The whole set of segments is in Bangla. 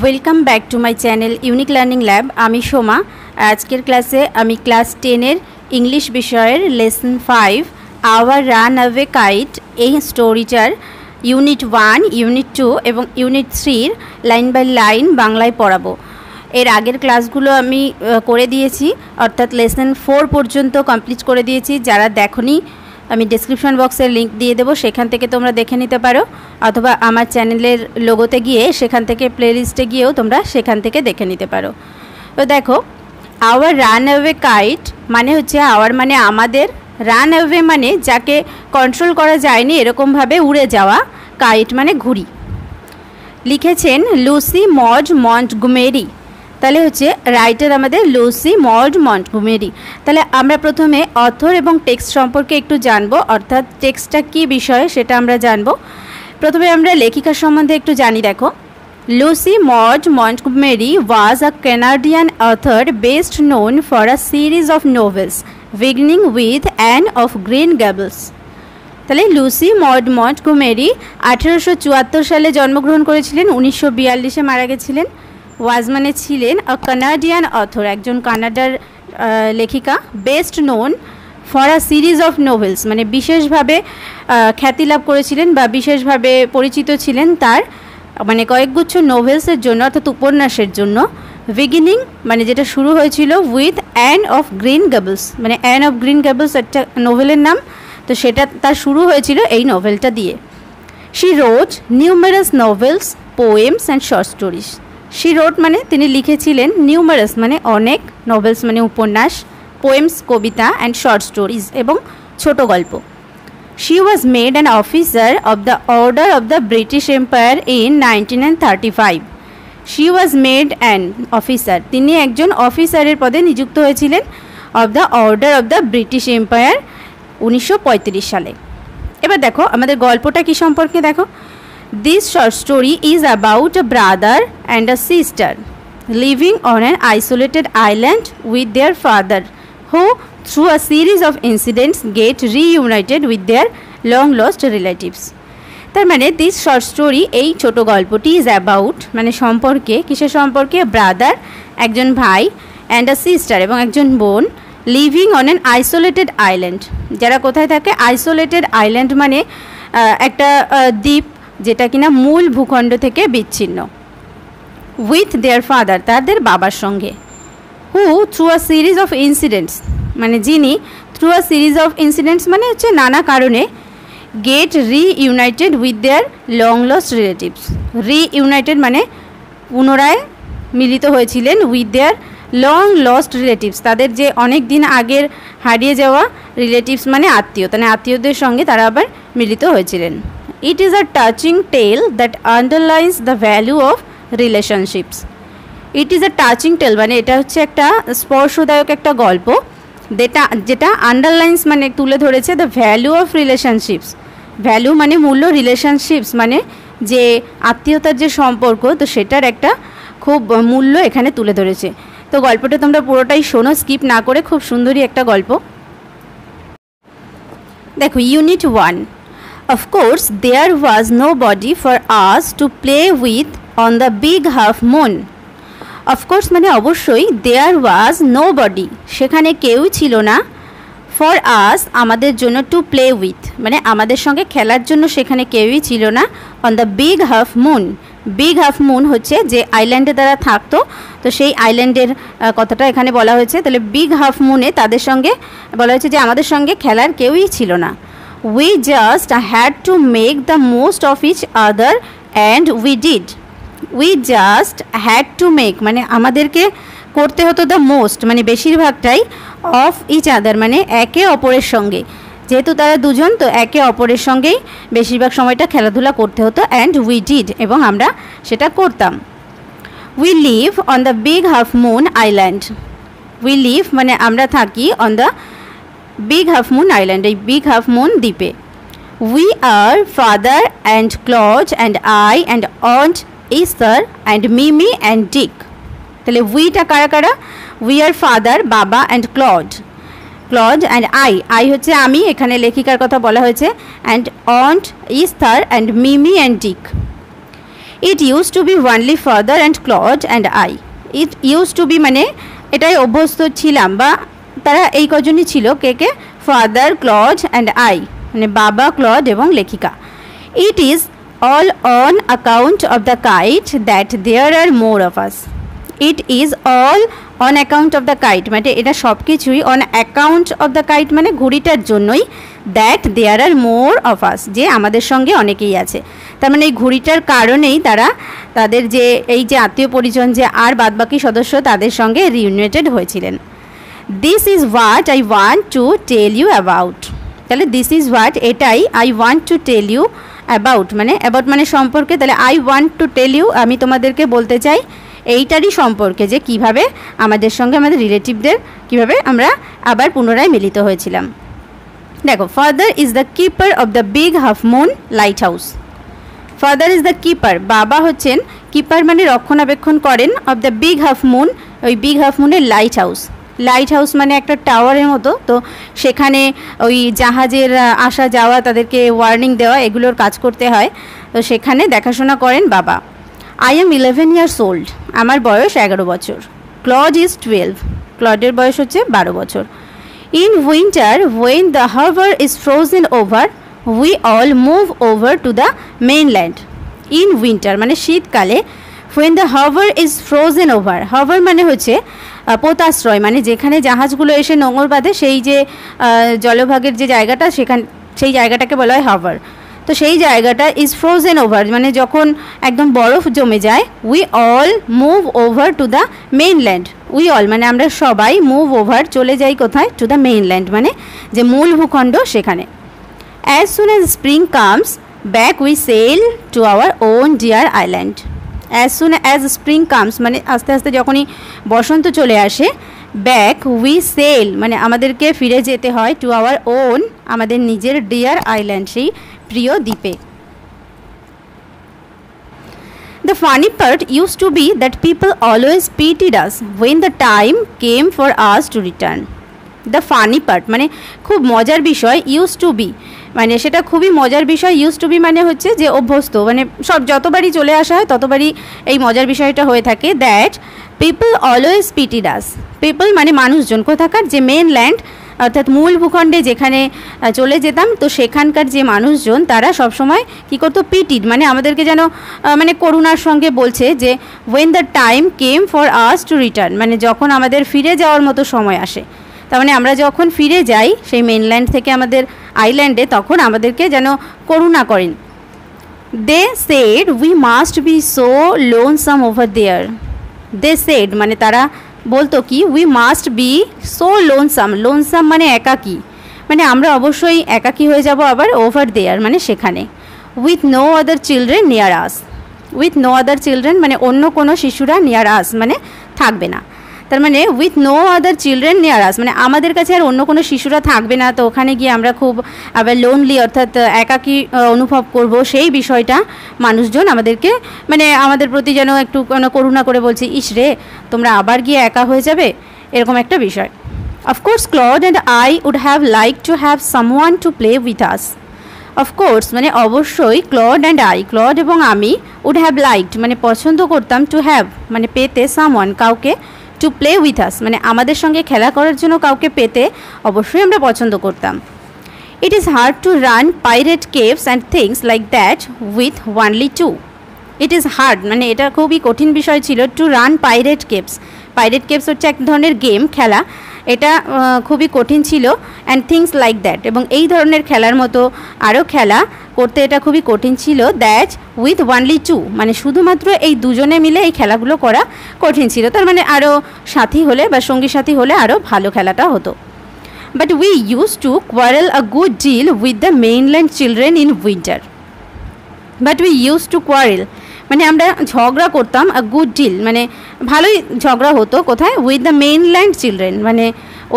Welcome back to my channel unique learning lab. आमी सोमा। आजकेर क्लासे आमी क्लास 10 इंग्लिश विषयेर lesson 5 our runaway kite এই স্টোরিটার यूनिट 1 यूनिट 2 এবং यूनिट 3 लाइन बाय लाइन बांगलाয় পড়াবো। এর আগের ক্লাসগুলো আমি করে দিয়েছি, অর্থাৎ লেসন 4 পর্যন্ত কমপ্লিট করে দিয়েছি। যারা দেখোনি আমি ডেসক্রিপশন বক্সের লিঙ্ক দিয়ে দেবো, সেখান থেকে তোমরা দেখে নিতে পারো, অথবা আমার চ্যানেলের লোগোতে গিয়ে সেখান থেকে প্লেলিস্টে গিয়েও তোমরা সেখান থেকে দেখে নিতে পারো। তো দেখো, আওয়ার রান অ্যাওয়ে কাইট মানে হচ্ছে আওয়ার মানে আমাদের, রান অ্যাওয়ে মানে যাকে কন্ট্রোল করা যায়নি এরকমভাবে উড়ে যাওয়া, কাইট মানে ঘুড়ি। লিখেছেন লুসি মড মন্টগোমেরি। তাহলে হচ্ছে রাইটার আমাদের লুসি মড মন্টগোমেরি। তাহলে আমরা প্রথমে অথর এবং টেক্সট সম্পর্কে একটু জানবো, অর্থাৎ টেক্সটটা কী বিষয়ে সেটা আমরা জানবো। প্রথমে আমরা লেখিকার সম্বন্ধে একটু জানি। দেখো, Lucy Maud Montgomery was a Canadian author best known for a series of novels beginning with Anne of Green Gables. তাহলে লুসি মড মন্টগোমেরি 1874 সালে জন্মগ্রহণ করেছিলেন, 1942-এ মারা গেছিলেন। ওয়াজ মানে ছিলেন আ কানাডিয়ান অথর, একজন কানাডার লেখিকা। Best known for a series of novels মানে বিশেষভাবে খ্যাতি লাভ করেছিলেন বা বিশেষভাবে পরিচিত ছিলেন তার মানে কয়েকগুচ্ছ নোভেলসের জন্য, অর্থাৎ উপন্যাসের জন্য। বিগিনিং মানে যেটা শুরু হয়েছিল উইথ অ্যান অফ গ্রিন গ্যাবলস, মানে অ্যান অফ গ্রিন গ্যাবলস একটা নোভেলের নাম, তো সেটা তার শুরু হয়েছিল এই নোভেলটা দিয়ে। She wrote numerous novels, poems and short stories. She wrote মানে তিনি লিখেছিলেন, নিউমারাস মানে অনেক, নোভেলস মানে উপন্যাস, পোয়েমস কবিতা, অ্যান্ড শর্ট স্টোরিজ এবং ছোট গল্প। She was made an officer of the order of the British Empire in 1935। She was made an officer, তিনি একজন অফিসারের পদে নিযুক্ত হয়েছিলেন of the order of the British Empire 1935 সালে। এবার দেখো আমাদের গল্পটা কী সম্পর্কে। দেখো, this short story is about a brother and a sister living on an isolated island with their father, who through a series of incidents get reunited with their long lost relatives. তার মানে দিস শর্ট স্টোরি, এই ছোট গল্পটি, ইজ অ্যাবাউট মানে সম্পর্কে, কিসের সম্পর্কে? ব্রাদার একজন ভাই, অ্যান্ড আ সিস্টার এবং একজন বোন, living on an isolated island, যারা কোথায় থাকে? আইসোলেটেড আইল্যান্ড মানে একটা দ্বীপ যেটা কিনা মূল ভূখণ্ড থেকে বিচ্ছিন্ন। উইথ দেয়ার ফাদার তাদের বাবার সঙ্গে। Who through a series of incidents মানে যিনি, through a series of incidents মানে হচ্ছে নানা কারণে, get reunited with their long lost relatives. Reunited মানে পুনরায় মিলিত হয়েছিলেন, with their long lost relatives তাদের যে অনেক দিন আগের হারিয়ে যাওয়া রিলেটিভস মানে আত্মীয়, মানে আত্মীয়দের সঙ্গে তারা আবার মিলিত হয়েছিলেন। It is a touching tale that underlines the value of relationships. It is a touching tale মানে এটা হচ্ছে একটা স্পর্শদায়ক একটা গল্প, যেটা আন্ডারলাইন্স মানে তুলে ধরেছে the value of relationships. Value মানে মূল্য, রিলেশনশিপস মানে যে আত্মীয়তার যে সম্পর্ক, তো সেটার একটা খুব মূল্য এখানে তুলে ধরেছে। তো গল্পটা তোমরা পুরোটাই শোনো, স্কিপ না করে, খুব সুন্দরই একটা গল্প। দেখো, unit 1। Of course, there was nobody for us to play with on the big half moon. Of course মানে অবশ্যই, there was nobody সেখানে কেউ ছিল না, for us আমাদের জন্য, to play with মানে আমাদের সঙ্গে খেলার জন্য সেখানে কেউই ছিল না, on the big half moon. Big half moon হচ্ছে যে আইল্যান্ডে তারা থাকতো, তো সেই আইল্যান্ডের কথাটা এখানে বলা হয়েছে। তাহলে বিগ হাফ মুনে তাদের সঙ্গে বলা হয়েছে যে আমাদের সঙ্গে খেলার কেউই ছিল না। We just had to make the most of each other and we did. We just had to make মানে আমাদেরকে করতে হতো দ্য মোস্ট মানে বেশিরভাগটাই, অফ ইচ আদার মানে একে অপরের সঙ্গে, যেহেতু তারা দুজন তো একে অপরের সঙ্গেই বেশিরভাগ সময়টা খেলাধুলা করতে হতো, অ্যান্ড উই ডিড এবং আমরা সেটা করতাম। We live on the big half moon island. We live মানে আমরা থাকি on the big half moon island, এই বিগ হাফ মুন দ্বীপে। We are father and Claude and I and Aunt Easter and Mimi and Dick. তাহলে উইটা কারা কারা? উই আর ফাদার বাবা, অ্যান্ড ক্লজ অ্যান্ড আই হচ্ছে আমি, এখানে লেখিকার কথা বলা হয়েছে, and Aunt Easter and Mimi and Dick. It used to be only father and Claude and I. It used to be মানে এটাই অভ্যস্ত ছিলাম, বা তারা এই কজনই ছিল, কে কে? ফাদার, ক্লড অ্যান্ড আই, মানে বাবা, ক্লড এবং লেখিকা। It is all on account of the kite that there are more of us. It is all on account of the kite মানে এটা সব কিছুই on account of the kite মানে ঘুড়িটার জন্যই, that there are more of আস যে আমাদের সঙ্গে অনেকেই আছে। তার মানে এই ঘুড়িটার কারণেই তারা তাদের যে এই যে আত্মীয় পরিজন যে আর বাদবাকি সদস্য তাদের সঙ্গে রিউনাইটেড হয়েছিলেন। This is what I want to tell you about. তাহলে দিস ইজ হোয়াট এটাই, I want to tell you about মানে সম্পর্কে। তাহলে I want to tell you আমি তোমাদেরকে বলতে চাই এইটারই সম্পর্কে, যে কিভাবে আমাদের সঙ্গে আমাদের রিলেটিভদের কিভাবে আমরা আবার পুনরায় মিলিত হয়েছিলাম। দেখো, father is the keeper of the big half moon lighthouse. Father is the keeper, বাবা হচ্ছেন কিপার মানে রক্ষণাবেক্ষণ করেন, of the big half moon, ওই বিগ হাফ মুনের লাইট হাউস। লাইট হাউস মানে একটা টাওয়ারের মতো, তো সেখানে ওই জাহাজের আসা যাওয়া, তাদেরকে ওয়ার্নিং দেওয়া, এগুলোর কাজ করতে হয়, তো সেখানে দেখাশোনা করেন বাবা। আই এম 11 years old, আমার বয়স 11 বছর। ক্লড ইজ 12, ক্লডের বয়স হচ্ছে 12 বছর। In winter when the harbour is frozen over we all move over to the mainland. In winter মানে শীতকালে, when the harbor is frozen over, harbor মানে হচ্ছে পোতাশ্রয়, মানে যেখানে জাহাজগুলো এসে নোঙর বাঁধে, সেই যে জলভাগের যে জায়গাটা, সেই জায়গাটাকে বলা হয় হারবার। তো সেই জায়গাটা ইজ ফ্রোজেন ওভার মানে যখন একদম বরফ জমে যায়, we all move over to the mainland. We all মানে আমরা সবাই মুভ ওভার চলে যাই কোথায়? টু দ্য মেইনল্যান্ড মানে যে মূল ভূখণ্ড সেখানে। As soon as spring comes back we sail to our own dear island. As soon as spring comes মানে আস্তে আস্তে যখনই বসন্ত চলে আসে, ব্যাক উই সেল মানে আমাদেরকে ফিরে যেতে হয় টু আওয়ার ওন আমাদের নিজের ডিয়ার আইল্যান্ড, সেই প্রিয় দ্বীপে। The funny part used to be that people always pitied us when the time came for us to return. The funny part মানে খুব মজার বিষয়, used to be মানে সেটা খুবই মজার বিষয়। used to be মানে হচ্ছে যে অভ্যস্ত, মানে সব যতবারই চলে আসা হয় ততবারই এই মজার বিষয়টা হয়ে থাকে। That people always pitied us, people মানে মানুষজন, কোথাকার? যে মেনল্যান্ড অর্থাৎ মূল ভূখণ্ডে যেখানে চলে যেতাম, তো সেখানকার যে মানুষজন তারা সবসময় কী করতো? পিটিড মানে আমাদেরকে যেন মানে করুণার সঙ্গে বলছে যে when the time came for us to return মানে যখন আমাদের ফিরে যাওয়ার মতো সময় আসে, তার মানে আমরা যখন ফিরে যাই সেই মেনল্যান্ড থেকে আমাদের আইল্যান্ডে, তখন আমাদেরকে যেন করুণা করেন। They said we must be so lonesome over there. They said মানে তারা বলতো কি? We must be so lonesome, lonesome মানে একাকী, মানে আমরা অবশ্যই একাকী হয়ে যাব আবার ওভার দেয়ার মানে সেখানে। With no other children near us, with no other children মানে অন্য কোনো শিশুরা নিয়ার আস মানে থাকবে না, তার মানে with no other children near us মানে আমাদের কাছে আর অন্য কোনো শিশুরা থাকবে না, তো ওখানে গিয়ে আমরা খুব আবার লোনলি অর্থাৎ একাকী অনুভব করব, সেই বিষয়টা মানুষজন আমাদেরকে মানে আমাদের প্রতি যেন একটু করুণা করে বলছে, ইস রে তোমরা আবার গিয়ে একা হয়ে যাবে, এরকম একটা বিষয়। Of course Claude and I would have like to have someone to play with us. Of course মানে অবশ্যই, ক্লড অ্যান্ড আই ক্লড এবং আমি, উড হ্যাভ লাইকড মানে পছন্দ করতাম, টু হ্যাভ মানে পেতে, সামওয়ান কাউকে, টু প্লে উইথ আস মানে আমাদের সঙ্গে খেলা করার জন্য কাউকে পেতে অবশ্যই আমরা পছন্দ করতাম। It is hard to run pirate caves and things like that with only two. It is hard মানে এটা খুবই কঠিন বিষয় ছিল, to run pirate caves, pirate caves হচ্ছে এক ধরনের গেম, খেলা, এটা খুবই কঠিন ছিল। অ্যান্ড থিংস লাইক দ্যাট এবং এই ধরনের খেলার মতো আরও খেলা করতে এটা খুবই কঠিন ছিল। দ্যাট উইথ ওয়ানলি টু মানে শুধুমাত্র এই দুজনে মিলে এই খেলাগুলো করা কঠিন ছিল, তার মানে আরও সাথী হলে বা সঙ্গী সাথী হলে আরও ভালো খেলাটা হতো। But we use to quarrel a good deal with the mainland children in winter. But we use to quarrel মানে আমরা ঝগড়া করতাম, আ গুড ডিল মানে ভালোই ঝগড়া হতো, কোথায়? উইথ দ্য মেইনল্যান্ড চিলড্রেন মানে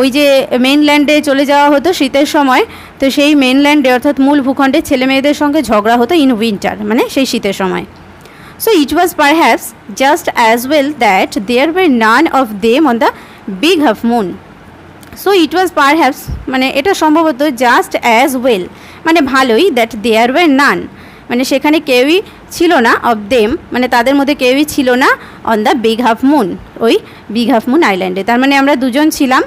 ওই যে মেইনল্যান্ডে চলে যাওয়া হতো শীতের সময়, তো সেই মেইনল্যান্ডে অর্থাৎ মূল ভূখণ্ডে ছেলে মেয়েদের সঙ্গে ঝগড়া হতো ইন উইন্টার মানে সেই শীতের সময়। So it was perhaps just as well that there were none of them on the big half moon. So it was perhaps মানে এটা সম্ভবত জাস্ট অ্যাজ ওয়েল মানে ভালোই, দ্যাট দেয়ার ওয়ার নান মানে সেখানে কেউই ছিল না, অফ দেম মানে তাদের মধ্যে কেউই ছিল না on the big half moon, ওই বিগ হাফ মুন আইল্যান্ডে। তার মানে আমরা দুজন ছিলাম,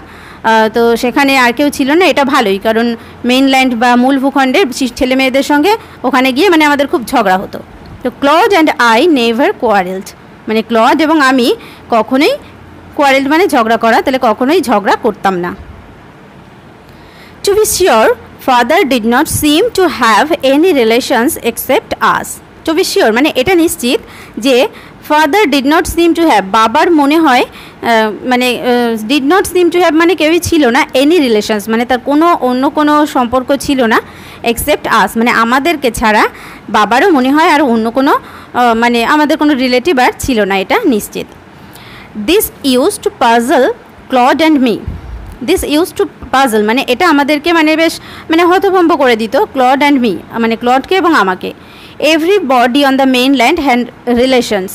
তো সেখানে আর কেউ ছিল না। এটা ভালোই, কারণ মেইনল্যান্ড বা মূল ভূখণ্ডের ছেলে মেয়েদের সঙ্গে ওখানে গিয়ে মানে আমাদের খুব ঝগড়া হতো। তো ক্লড অ্যান্ড আই নেভার কোয়ারেলড, মানে ক্লড এবং আমি কখনোই, কোয়ারেলড মানে ঝগড়া করা, তাহলে কখনোই ঝগড়া করতাম না। To be sure father did not seem to have any relations except us. To be sure মানে এটা নিশ্চিত যে father did not seem to have, বাবার মনে হয় মানে did not seem to have মানে কেউই ছিল না, এনি রিলেশনস মানে তার কোনো অন্য কোনো সম্পর্ক ছিল না, এক্সেপ্ট আস মানে আমাদেরকে ছাড়া বাবারও মনে হয় আর অন্য কোনো মানে আমাদের কোনো রিলেটিভ আর ছিল না, এটা নিশ্চিত। This use to puzzle Claude and me, this use to puzzle মানে এটা আমাদেরকে মানে বেশ মানে হতভম্ব করে দিত, ক্লড অ্যান্ড মি মানে ক্লডকে এবং আমাকে। Everybody on the mainland had relations,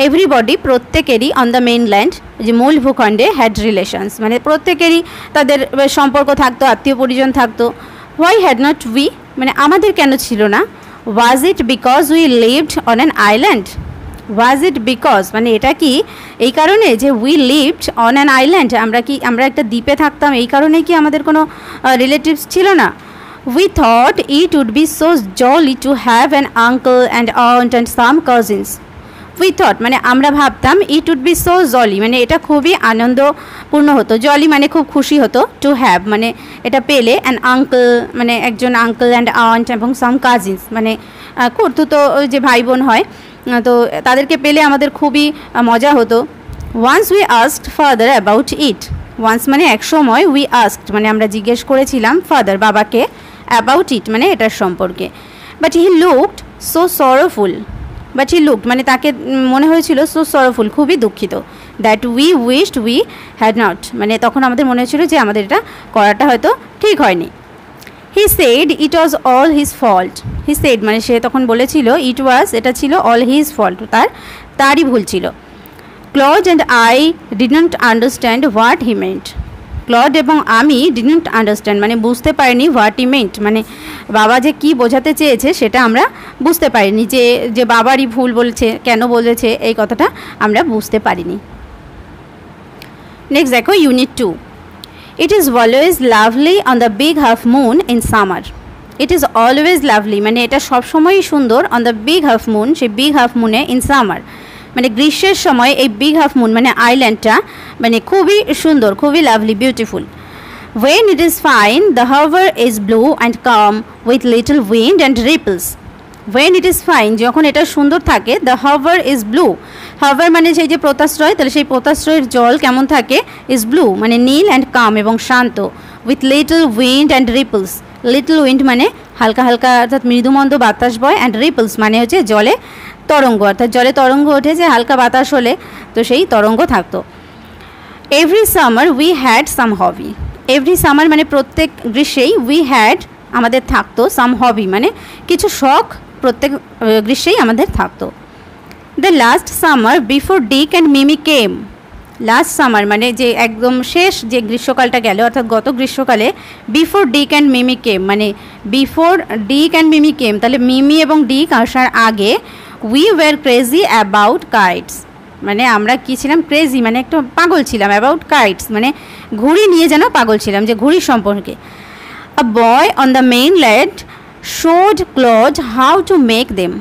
everybody প্রত্যেকেরই অন দ্য মেইনল্যান্ড যে মূল ভূখণ্ডে হ্যাড রিলেশনস মানে প্রত্যেকেরই তাদের সম্পর্ক থাকতো, আত্মীয় পরিজন থাকতো। হোয়াই হ্যাড নট উই মানে আমাদের কেন ছিল না? Was it because we lived on an island, was it because মানে এটা কি এই কারণে যে we lived on an island, আমরা একটা দ্বীপে থাকতাম, এই কারণে কি আমাদের কোনো রিলেটিভস ছিল না? We thought it would be so jolly to have an uncle and aunt and some cousins. We thought মানে আমরা ভাবতাম, it would be so jolly মানে এটা খুবই আনন্দপূর্ণ হতো, জলি মানে খুব খুশি হতো, টু হ্যাভ মানে এটা পেলে, অ্যান আঙ্কল মানে একজন আঙ্কল অ্যান্ড আন্ট এবং সাম কাজিনস মানে কর্তুতো যে ভাই বোন হয়, তো তাদেরকে পেলে আমাদের খুবই মজা হতো। Once we asked father about it, once মানে এক সময়, উই আস্কড মানে আমরা জিজ্ঞেস করেছিলাম ফাদার বাবাকে, অ্যাবাউট ইট মানে এটার সম্পর্কে। But he looked so sorrowful, but he looked মানে তাকে মনে হয়েছিল সো সরোফুল খুবই দুঃখিত, that we wished we had not মানে তখন আমাদের মনে হয়েছিল যে আমাদের এটা করাটা হয়তো ঠিক হয়নি। He said it was all his fault, he said মানে সে তখন বলেছিল ইট ওয়াজ এটা ছিল অল হিজ ফল্ট তারই ভুল ছিল। Claude and I did not understand what he meant, Claude এবং আমি ডিড নট আন্ডারস্ট্যান্ড মানে বুঝতে পারিনি হোয়াট হি মেন্ট মানে বাবা যে কী বোঝাতে চেয়েছে সেটা আমরা বুঝতে পারিনি, যে বাবারই ভুল বলেছে, কেন বলেছে এই কথাটা আমরা বুঝতে পারিনি। নেক্সট দেখো unit 2, it is always lovely on the big half moon in summer. It is always lovely মানে এটা সবসময়ই সুন্দর, on the big half moon সেই বিগ হাফ মুনে, ইন সামার মানে গ্রীষ্মের সময় এই বিগ হাফ মুন মানে আইল্যান্ডটা মানে খুবই সুন্দর, খুবই lovely, beautiful. When it is fine, the harbor is blue and calm with little wind and ripples. When it is fine, যখন এটা সুন্দর থাকে, the harbor is blue. Harbor মানে সেই যে পোতাশ্রয়, তাহলে সেই পোতাশ্রয়ের জল কেমন থাকে, is blue মানে নীল and calm এবং শান্ত, with little wind and ripples. Little wind মানে হালকা হালকা অর্থাৎ মৃদুমন্দ বাতাস বয়, and ripples মানে হচ্ছে জলে তরঙ্গ, অর্থাৎ জলে তরঙ্গ ওঠে যে হালকা বাতাস হলে তো সেই তরঙ্গ থাকতো। Every summer we had some hobby. Every summer মানে প্রত্যেক গ্রীষ্মেই, উই হ্যাড আমাদের থাকতো, সাম হবি মানে কিছু শখ প্রত্যেক গ্রীষ্মেই আমাদের থাকতো। The last summer before Dick and Mimi came, last summer মানে যে একদম শেষ যে গ্রীষ্মকালটা গেল অর্থাৎ গত গ্রীষ্মকালে, বিফোর ডিক অ্যান্ড মিমি কেম মানে বিফোর ডিক অ্যান্ড মিমি কেম তাহলে মিমি এবং ডিক আসার আগে, we were crazy about kites মানে আমরা কী ছিলাম, ক্রেজি মানে একটু পাগল ছিলাম, অ্যাবাউট কাইটস মানে ঘুড়ি নিয়ে যেন পাগল ছিলাম, যে ঘুড়ির সম্পর্কে। A boy on the mainland showed Claude how to make them,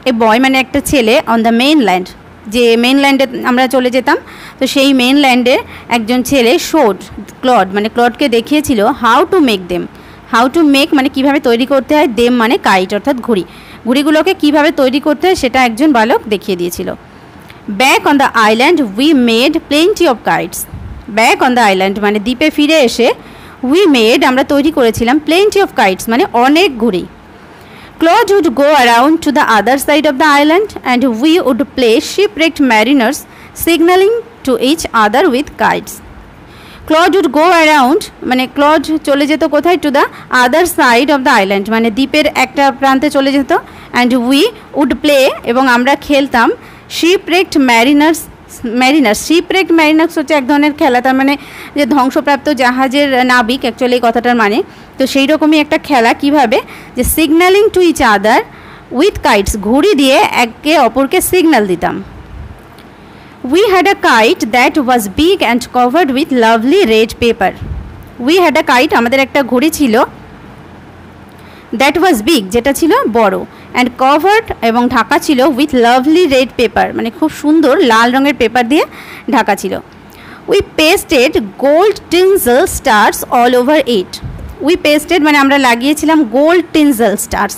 a boy মানে একটা ছেলে, অন দ্য মেইনল্যান্ড যে মেইনল্যান্ডে আমরা চলে যেতাম, তো সেই মেইনল্যান্ডের একজন ছেলে শোড ক্লড মানে ক্লডকে দেখিয়েছিল, how to make them, how to make মানে কীভাবে তৈরি করতে হয়, দেম মানে কাইট অর্থাৎ ঘুড়িগুলোকে কীভাবে তৈরি করতে হয় সেটা একজন বালক দেখিয়ে দিয়েছিল। Back on the island we made plenty of kites, back on the island মানে দ্বীপে ফিরে এসে, উই মেড আমরা তৈরি করেছিলাম, প্লেন্টি অফ কাইটস মানে অনেক ঘুড়ি। Claude would go around to the other side of the island and we would play shipwrecked mariners signalling to each other with kites. Claude would go around মানে ক্লড চলে যেত কোথায়, to the other side of the island মানে দ্বীপের একটা প্রান্তে চলে যেত, অ্যান্ড উই উড প্লে এবং আমরা খেলতাম, শিপরেক্ট ম্যারিনার্স, শিপরেক্ট ম্যারিনার্স হচ্ছে এক ধরনের খেলা, তার মানে যে ধ্বংসপ্রাপ্ত জাহাজের নাবিক অ্যাকচুয়ালি এই কথাটার মানে, তো সেই রকমই একটা খেলা। কিভাবে, যে signalling to each other with kites, ঘুড়ি দিয়ে একে অপরকে সিগন্যাল দিতাম। We had a kite that was big and covered with lovely red paper. We had a kite, আমাদের একটা ঘুড়ি ছিল, দ্যাট ওয়াজ বিগ, যেটা ছিল বড়, অ্যান্ড কভার্ড এবং ঢাকা ছিল উইথ লাভলি রেড পেপার, মানে খুব সুন্দর লাল রঙের পেপার দিয়ে ঢাকা ছিল। We pasted gold tinsel stars all over it. We pasted মানে আমরা লাগিয়েছিলাম gold tinsel stars.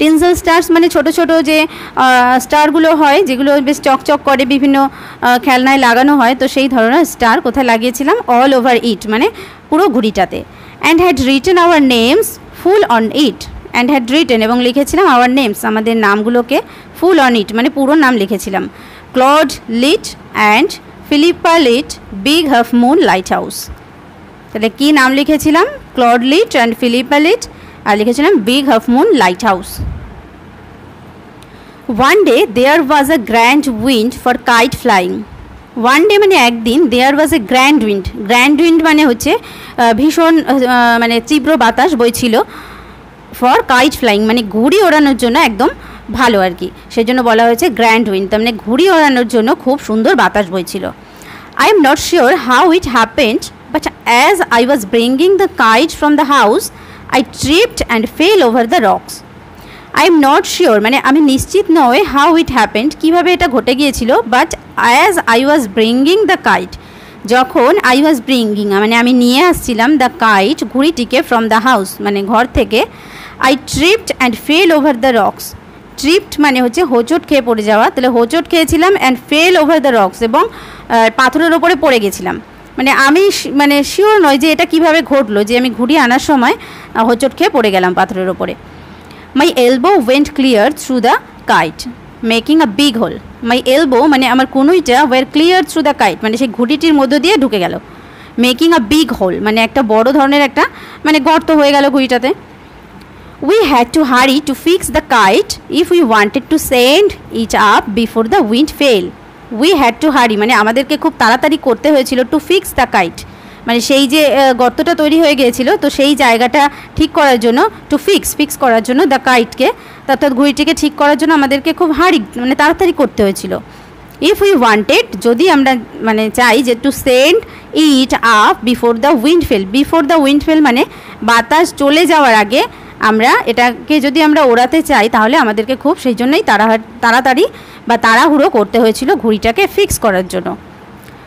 Tinsel stars মানে ছোট ছোট যে স্টারগুলো হয়, যেগুলো বেশ চকচক করে, বিভিন্ন খেলনায় লাগানো হয়, তো সেই ধরনের স্টার কোথায় লাগিয়েছিলাম? অল ওভার ইট, মানে পুরো ঘুড়িটাতে। And had written our names full on it. And had written এবং লিখেছিলাম আওয়ার নেমস, আমাদের নামগুলোকে, ফুল অন ইট মানে পুরো নাম লিখেছিলাম। Claude Litt and Philippa Litt big half moon lighthouse. তাহলে কী নাম লিখেছিলাম? Claude Litt and Philippa Litt, আর লিখেছিলাম big half moon lighthouse. One day there was a grand wind for kite flying. One day মানে একদিন, there was a grand wind. Grand wind মানে হচ্ছে ভীষণ মানে তীব্র বাতাস বইছিল, ফর কাইট ফ্লাইং মানে ঘুড়ি ওড়ানোর জন্য একদম ভালো আর কি, সেজন্য বলা হয়েছে গ্র্যান্ড উইন্ড, তার মানে ঘুড়ি ওড়ানোর জন্য খুব সুন্দর বাতাস বইছিল। I am not sure how it happened, but as I was bringing the kite from the house I tripped and fell over the rocks. I am not sure মানে আমি নিশ্চিত নয়, হাউ ইট হ্যাপেন্ড কীভাবে এটা ঘটে গিয়েছিল, but as I was bringing the kite, যখন আই ওয়াজ ব্রিঙ্গিং মানে আমি নিয়ে আসছিলাম, দ্য কাইট ঘুড়িটিকে, ফ্রম দ্য হাউস মানে ঘর থেকে, I tripped and fell over the rocks. Tripped মানে হচ্ছে হোঁচট খেয়ে পড়ে যাওয়া, তাহলে হোঁচট খেয়েছিলাম, and fell over the rocks এবং পাথরের ওপরে পড়ে গেছিলাম। মানে আমি মানে শিওর নয় যে এটা কিভাবে ঘটলো, যে আমি ঘুড়ি আনার সময় হোঁচট খেয়ে পড়ে গেলাম পাথরের ওপরে। My elbow went clear through the kite making a big hole. My elbow মানে আমার কনুইটা were clear through the kite মানে সেই ঘুড়িটির মধ্য দিয়ে ঢুকে গেল। মেকিং আ বিগ হোল মানে একটা বড় ধরনের একটা মানে গর্ত হয়ে গেল ঘুড়িটাতে। We had to hurry to fix the kite if we wanted to send it up before the wind fell. We had to hurry মানে আমাদেরকে খুব তাড়াতাড়ি করতে হয়েছিল, to fix the kite মানে সেই যে গর্তটা তৈরি হয়ে গিয়েছিল, তো সেই জায়গাটা ঠিক করার জন্য, to fix করার জন্য দ্য কাইটকে, অর্থাৎ ঘুড়িটিকে ঠিক করার জন্য আমাদেরকে খুব মানে তাড়াতাড়ি করতে হয়েছিল। ইফ উই ওয়ান্টেড যদি আমরা মানে চাই যে to send it up before the wind fail. Before the wind fail মানে বাতাস চলে যাওয়ার আগে আমরা এটাকে যদি আমরা ওড়াতে চাই, তাহলে আমাদেরকে খুব সেই জন্যই তাড়াতাড়ি বা তাড়াহুড়ো করতে হয়েছিল ঘুড়িটাকে ফিক্স করার জন্য।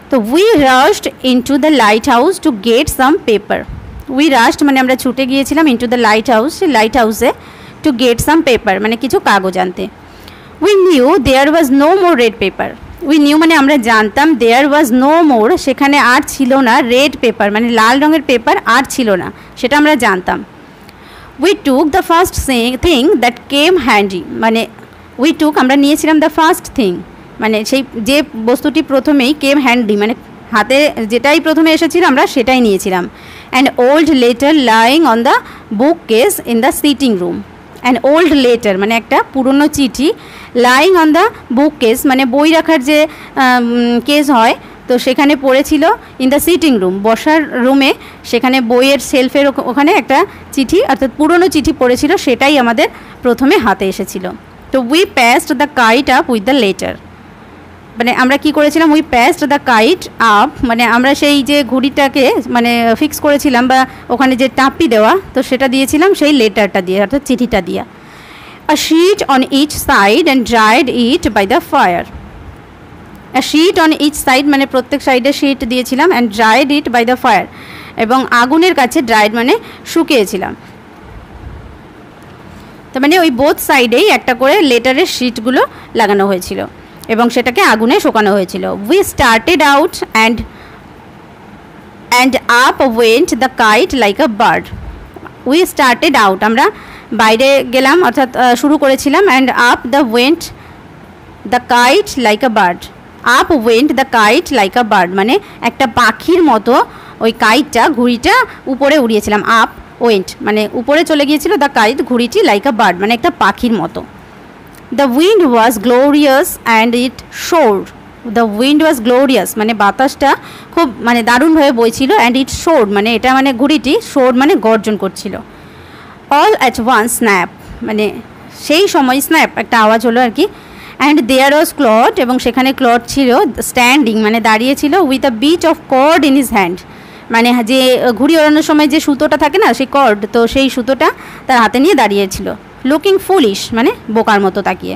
তো we rushed into the lighthouse to get some paper. We rushed মানে আমরা ছুটে গিয়েছিলাম ইনটু দ্য লাইট হাউস, সেই লাইট হাউসে, টু গেট সাম পেপার মানে কিছু কাগজ আনতে। We knew there was no more red paper. We knew মানে আমরা জানতাম, দেয়ার ওয়াজ নো মোর সেখানে আর ছিল না, রেড পেপার মানে লাল রঙের পেপার আর ছিল না, সেটা আমরা জানতাম। We took the first thing that came handy মানে উই টুক আমরা নিয়েছিলাম, দ্য ফার্স্ট থিং মানে সেই যে বস্তুটি প্রথমেই, কেম হ্যান্ডি মানে হাতে যেটাই প্রথমে এসেছিল আমরা সেটাই নিয়েছিলাম। And old letter lying on the bookcase in the sitting room. And old letter মানে একটা পুরনো চিঠি, lying on the bookcase মানে বই রাখার যে কেস হয়, তো সেখানে পড়েছিল, ইন দ্য সিটিং রুম বসার রুমে, সেখানে বইয়ের সেলফের ওখানে একটা চিঠি অর্থাৎ পুরনো চিঠি পড়েছিল, সেটাই আমাদের প্রথমে হাতে এসেছিল। তো we passed the kite up with the letter মানে আমরা কি করেছিলাম, we passed the kite up মানে আমরা সেই যে ঘুড়িটাকে মানে ফিক্স করেছিলাম বা ওখানে যে টাপি দেওয়া, তো সেটা দিয়েছিলাম সেই লেটারটা দিয়ে অর্থাৎ চিঠিটা দিয়ে। A sheet on each side and dried it by the fire. A sheet on each side মানে প্রত্যেক সাইডে শিট দিয়েছিলাম, and dried it by the fire এবং আগুনের কাছে, ড্রাইড মানে শুকিয়েছিলাম, তার মানে ওই বোথ সাইডেই একটা করে লেটারের শিটগুলো লাগানো হয়েছিল এবং সেটাকে আগুনে শুকানো হয়েছিল। We started out and up went the kite like a bird. We started out আমরা বাইরে গেলাম অর্থাৎ শুরু করেছিলাম, and up went the kite like a bird. Up went the kite like a bird মানে একটা পাখির মতো ওই কাইটটা, ঘুড়িটা উপরে উড়িয়েছিলাম। আপ ওয়েন্ট মানে উপরে চলে গিয়েছিল, দ্য কাইট ঘুড়িটি, লাইক আ বার্ড মানে একটা পাখির মতো। The wind was glorious and it showed. The wind was glorious মানে বাতাসটা খুব মানে দারুণভাবে বইছিল, অ্যান্ড ইট শোড মানে এটা মানে ঘুড়িটি, শোড মানে গর্জন করছিল। অল অ্যাট ওয়ান্স স্ন্যাপ মানে সেই সময় স্ন্যাপ একটা আওয়াজ হলো আর কি। অ্যান্ড দেয়ার ওয়াজ ক্লড, এবং সেখানে ক্লড ছিল স্ট্যান্ডিং মানে দাঁড়িয়ে ছিল, with a bit of cord in his hand, মানে যে ঘুড়ি ওড়ানোর সময় যে সুতোটা থাকে না সেই কর্ড, তো সেই সুতোটা তার হাতে নিয়ে দাঁড়িয়েছিল। লুকিং ফুলিশ মানে বোকার মতো তাকিয়ে।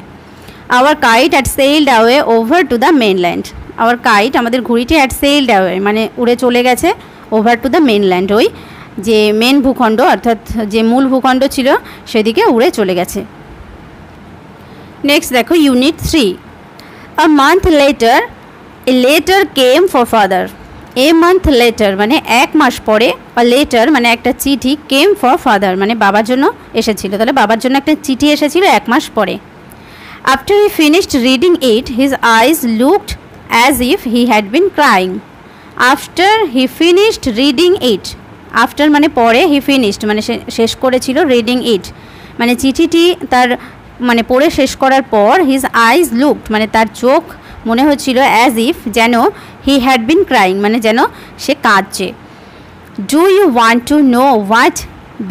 Our kite had sailed away over to the mainland. Our kite আমাদের ঘুড়িটি হ্যাড সেইলড অ্যাওয়ে মানে উড়ে চলে গেছে, ওভার টু দ্য মেনল্যান্ড ওই যে মেন ভূখণ্ড অর্থাৎ যে মূল ভূখণ্ড ছিল সেদিকে উড়ে চলে গেছে। নেক্সট দেখো unit 3। A month letter a letter came for father. A month letter মানে এক মাস পরে, আর লেটার মানে একটা চিঠি, কেম ফর ফাদার মানে বাবার জন্য এসেছিল, তাহলে বাবার জন্য একটা চিঠি এসেছিল এক মাস পরে। After he finished reading it his eyes looked as if he had been crying. After he finished reading it, after মানে পরে, হি ফিনিশড মানে শেষ করেছিল, রিডিং ইট মানে চিঠিটি তার মানে পড়ে শেষ করার পর, হিজ আইজ লুকড মানে তার চোখ মনে হচ্ছিল, অ্যাজ ইফ যেন, হি হ্যাড বিন ক্রাইং মানে যেন সে কাঁদছে। Do you want to know what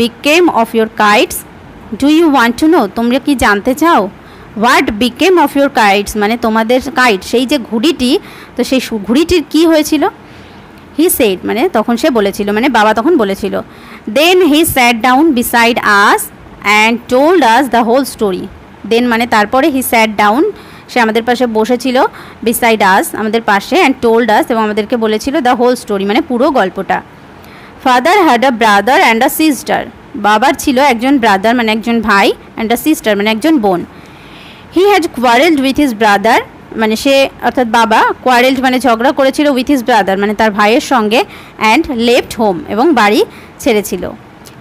became of your kites. Do you want to know তোমরা কি জানতে চাও, what became of your kites মানে তোমাদের কাইট সেই যে ঘুড়িটি, তো সেই ঘুড়িটির কী হয়েছিল। হি সেড মানে তখন সে বলেছিল, মানে বাবা তখন বলেছিল। Then he sat down beside us and told us the whole story. Then মানে তারপরে, হি স্যাট ডাউন সে আমাদের পাশে বসেছিল, বিসাইড আস আমাদের পাশে, অ্যান্ড টোল্ড আস এবং আমাদেরকে বলেছিল দ্য হোল স্টোরি মানে পুরো গল্পটা। Father had a brother and a sister. বাবার ছিল একজন ব্রাদার মানে একজন ভাই, অ্যান্ড আ সিস্টার মানে একজন বোন। He had কোয়ারেলড with his brother মানে সে অর্থাৎ বাবা কোয়ারেলড মানে ঝগড়া করেছিল, উইথ হিজ ব্রাদার মানে তার ভাইয়ের সঙ্গে, অ্যান্ড লেফট হোম এবং বাড়ি ছেড়েছিল।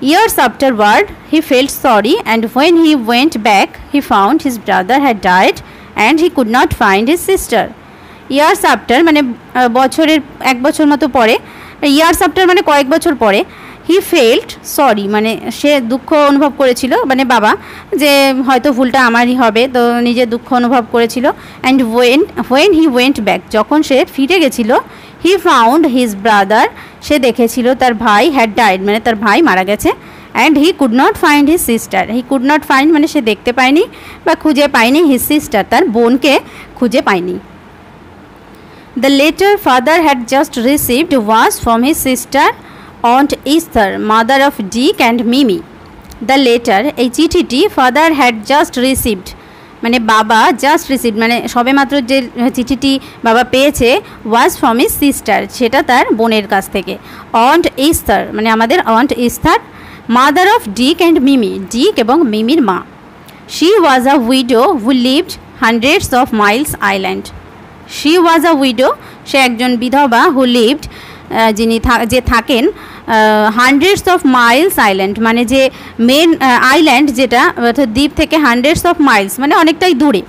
Years afterward he felt sorry and when he went back he found his brother had died and he could not find his sister. Years after মানে বছরের এক বছর মতো পরে, ইয়ার্স আফটার মানে কয়েক বছর পরে, হি ফেল্ট সরি মানে সে দুঃখ অনুভব করেছিল মানে বাবা, যে হয়তো ভুলটা আমারই হবে, তো নিজে দুঃখ অনুভব করেছিল। And when he went back যখন সে ফিরে গেছিল, হি ফাউন্ড হিজ ব্রাদার সে দেখেছিল তার ভাই হ্যাড ডাইড মানে তার ভাই মারা গেছে। And he could not find his sister, he could not find মানে সে দেখতে পায়নি বা খুঁজে পায়নি, হিজ সিস্টার তার বোনকে খুঁজে পায়নি। The letter father had just received was from his sister Aunt Esther mother of Dick and Mimi. The letter এই চিঠিটি, ফাদার হ্যাড জাস্ট রিসিভড মানে বাবা, জাস্ট রিসিভড মানে সবেমাত্র যে চিঠিটি বাবা পেয়েছে, ওয়াজ ফ্রম হিজ সিস্টার সেটা তার বোনের কাছ থেকে, অন্ট ইস্থার মানে আমাদের Aunt Esther, mother of Dick and Mimi Dick এবং মিমির মা। She was a widow who lived hundreds of miles island. She was a widow সে একজন বিধবা, হু লিভড যিনি যে থাকেন, হান্ড্রেডস অফ মাইলস আইল্যান্ড মানে যে মেন আইল্যান্ড যেটা অর্থাৎ দ্বীপ থেকে হান্ড্রেডস অফ মাইলস মানে অনেকটাই দূরে,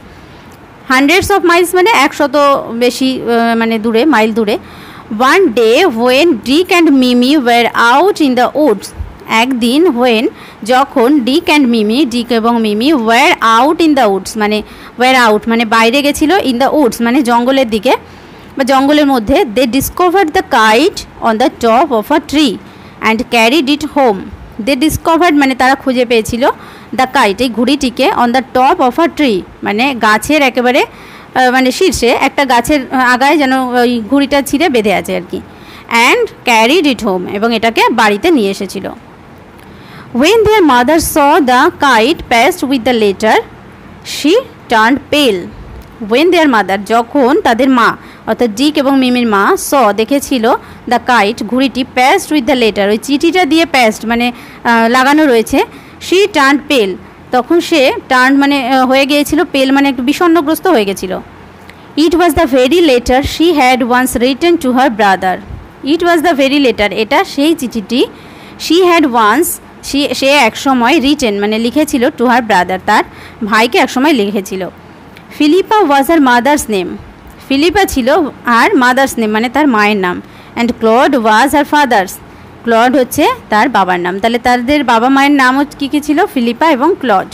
হান্ড্রেডস অফ মাইলস মানে 100 বেশি মানে দূরে, মাইল দূরে। One day when Dick and Mimi were out in the woods. একদিন হোয়েন যখন ডিক অ্যান্ড মিমি ডিক এবং Mimi were out in the woods মানে ওয়ার আউট মানে বাইরে গেছিলো, ইন দ্য উডস মানে জঙ্গলের দিকে বা জঙ্গলের মধ্যে, they discovered the kite on the top of a tree and carried it home. They discovered মানে তারা খুঁজে পেয়েছিল, দ্য কাইট এই ঘুড়িটিকে, on the top of a tree মানে গাছের একেবারে মানে শীর্ষে একটা গাছের আগায় যেন ওই ঘুড়িটা ছিঁড়ে বেঁধে আছে আর কি, অ্যান্ড ক্যারিড ইট হোম এবং এটাকে বাড়িতে নিয়ে এসেছিল। When their mother saw the kite passed with the letter, she turned pale. When their mother যখন তাদের মা অর্থাৎ ডিক এবং মিমির মা স দেখেছিল দ্য কাইট ঘুড়িটি প্যাসড উইথ দ্য লেটার ওই চিঠিটা দিয়ে প্যাসড মানে লাগানো রয়েছে, শি টার্নড পেল তখন সে টার্ন মানে হয়ে গিয়েছিল, পেল মানে একটু বিষণ্ণগ্রস্ত হয়ে গেছিল। It was the very letter she had once written to her brother. It was the very letter এটা সেই চিঠিটি, শি হ্যাড ওয়ান্স সে এক সময় রিটেন মানে লিখেছিল, টু হার ব্রাদার তার ভাইকে এক সময় লিখেছিল। Philippa was her mother's name, Philippa ছিল আর মাদার্স নেম মানে তার মায়ের নাম, and Claude was her father's, Claude হচ্ছে তার বাবার নাম, তাহলে তাদের বাবা মায়ের নাম কী কী ছিল, ফিলিপা এবং Claude.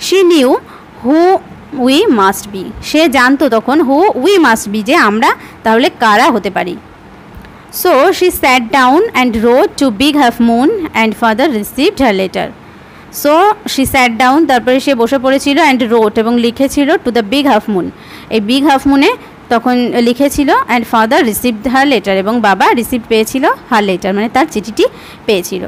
She knew who we must be, সে জানতো তখন হু উই মাস্ট বি যে আমরা তাহলে কারা হতে পারি। So she sat down and wrote to Big Half Moon and father received her letter. So she sat down, তারপরে সে বসে পড়েছিল অ্যান্ড রোট এবং লিখেছিল to the big half moon. এই বিগ হাফ মুনে তখন লিখেছিল and father received her letter, এবং বাবা রিসিভ পেয়েছিল হার লেটার, মানে তার চিঠিটি পেয়েছিল।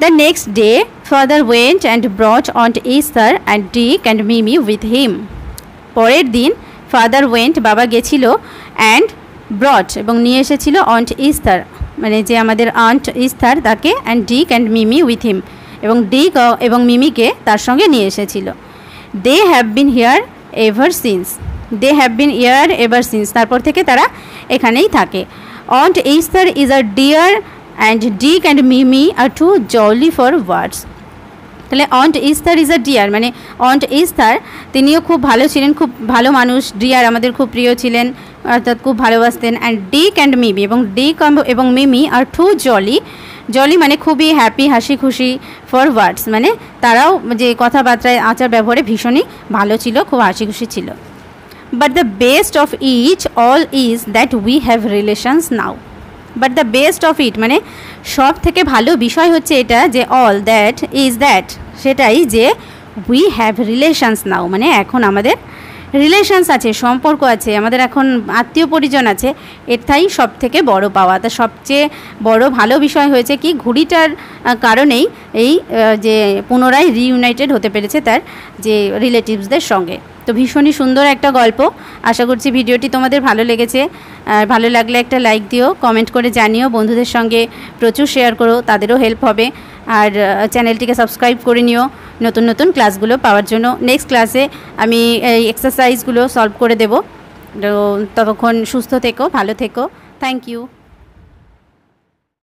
The next day father went and brought Aunt Easter and Dick and Mimi with him. পরের দিন ফাদার ওয়েন্ট, বাবা গেছিল, অ্যান্ড ব্রট এবং নিয়ে এসেছিল অন্ট ইস্টার, মানে যে আমাদের আন্ট ইস্টার তাকে, and Dick and Mimi with him, এবং ডিক এবং মিমিকে তার সঙ্গে নিয়ে এসেছিল। They have been here ever since, they have been here ever since, তারপর থেকে তারা এখানেই থাকে। Aunt Esther is a dear and Dick and Mimi are too jolly for words. তাহলে Aunt Esther is a dear, মানে অন্ট ইস্টার তিনিও খুব ভালো ছিলেন, খুব ভালো মানুষ। ডিয়ার আমাদের খুব প্রিয় ছিলেন, অর্থাৎ খুব ভালোবাসতেন। অ্যান্ড ডিক অ্যান্ড মিমি, এবং ডিক এবং মিমি আর টু জলি, জলি মানে খুবই হ্যাপি, হাসি খুশি, ফর ওয়ার্ডস মানে তারাও যে কথাবার্তায় আচার ব্যবহারে ভীষণই ভালো ছিল, খুব হাসি খুশি ছিল। But the best of each all is that we have relations now. But the best of it মানে সব থেকে ভালো বিষয় হচ্ছে এটা যে অল দ্যাট ইজ দ্যাট, সেটাই যে উই হ্যাভ রিলেশনস নাও, মানে এখন আমাদের রিলেশনস আছে, সম্পর্ক আছে, আমাদের এখন আত্মীয় পরিজন আছে, এটাই সব থেকে বড় পাওয়া। তা সবচেয়ে বড় ভালো বিষয় হয়েছে কি, ঘুড়িটার কারণেই এই যে পুনরায় রিইউনাইটেড হতে পেরেছে তার যে রিলেটিভসদের সঙ্গে। তো ভীষণই সুন্দর একটা গল্প। আশা করছি ভিডিওটি তোমাদের ভালো লেগেছে। ভালো লাগলে একটা লাইক দিও, কমেন্ট করে জানিও, বন্ধুদের সঙ্গে প্রচুর শেয়ার করো, তাদেরও হেল্প হবে। আর চ্যানেলটিকে সাবস্ক্রাইব করে নিও নতুন নতুন ক্লাসগুলো পাওয়ার জন্য। নেক্সট ক্লাসে আমি এই এক্সারসাইজগুলো সলভ করে দেব। তো ততক্ষণ সুস্থ থেকো, ভালো থেকো। Thank you.